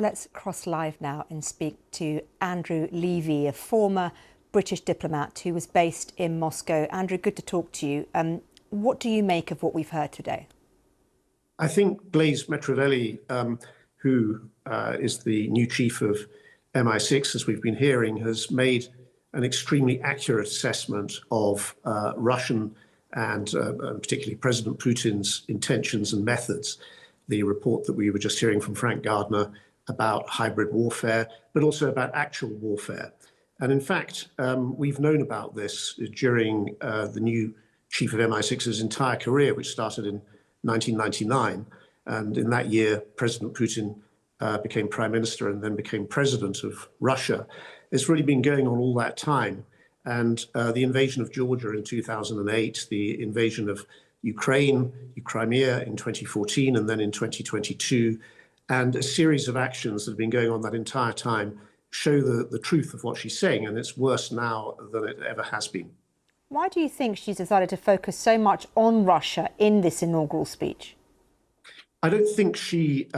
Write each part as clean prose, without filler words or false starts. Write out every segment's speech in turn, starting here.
Let's cross live now and speak to Andrew Levi, a former British diplomat who was based in Moscow. Andrew, good to talk to you. What do you make of what we've heard today? I think Blaise Metreweli, who is the new chief of MI6, as we've been hearing, has made an extremely accurate assessment of Russian and particularly President Putin's intentions and methods. The report that we were just hearing from Frank Gardner about hybrid warfare, but also about actual warfare. And in fact, we've known about this during the new chief of MI6's entire career, which started in 1999. And in that year, President Putin became prime minister and then became president of Russia. It's really been going on all that time. And the invasion of Georgia in 2008, the invasion of Ukraine, Crimea in 2014, and then in 2022, and a series of actions that have been going on that entire time show the truth of what she's saying, and it's worse now than it ever has been. Why do you think she's decided to focus so much on Russia in this inaugural speech? I don't think she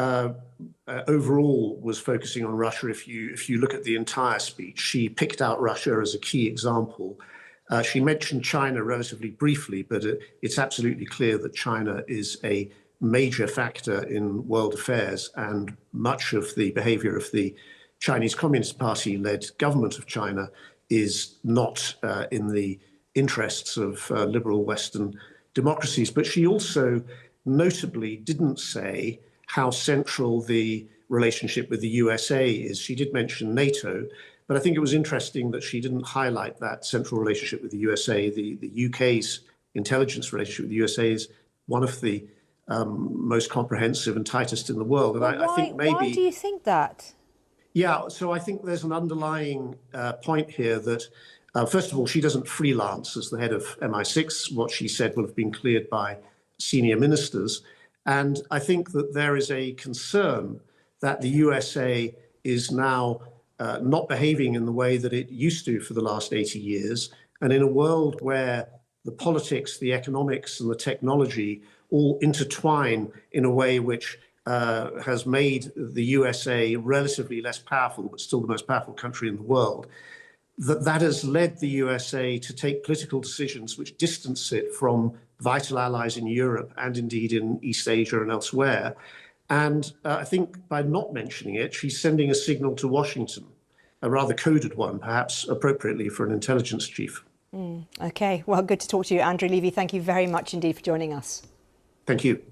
overall was focusing on Russia. If you look at the entire speech, she picked out Russia as a key example. She mentioned China relatively briefly, but it's absolutely clear that China is a major factor in world affairs, and much of the behavior of the Chinese Communist Party-led government of China is not in the interests of liberal Western democracies. But she also notably didn't say how central the relationship with the USA is. She did mention NATO, but I think it was interesting that she didn't highlight that central relationship with the USA. The UK's intelligence relationship with the USA is one of the most comprehensive and tightest in the world. And I think maybe... Why do you think that? Yeah, so I think there's an underlying point here that, first of all, she doesn't freelance as the head of MI6. What she said will have been cleared by senior ministers. And I think that there is a concern that the USA is now not behaving in the way that it used to for the last 80 years. And in a world where the politics, the economics, and the technology all intertwine in a way which has made the USA relatively less powerful, but still the most powerful country in the world, that has led the USA to take political decisions which distance it from vital allies in Europe and indeed in East Asia and elsewhere. And I think by not mentioning it, she's sending a signal to Washington, a rather coded one, perhaps appropriately for an intelligence chief. OK, well, good to talk to you, Andrew Levi. Thank you very much indeed for joining us. Thank you.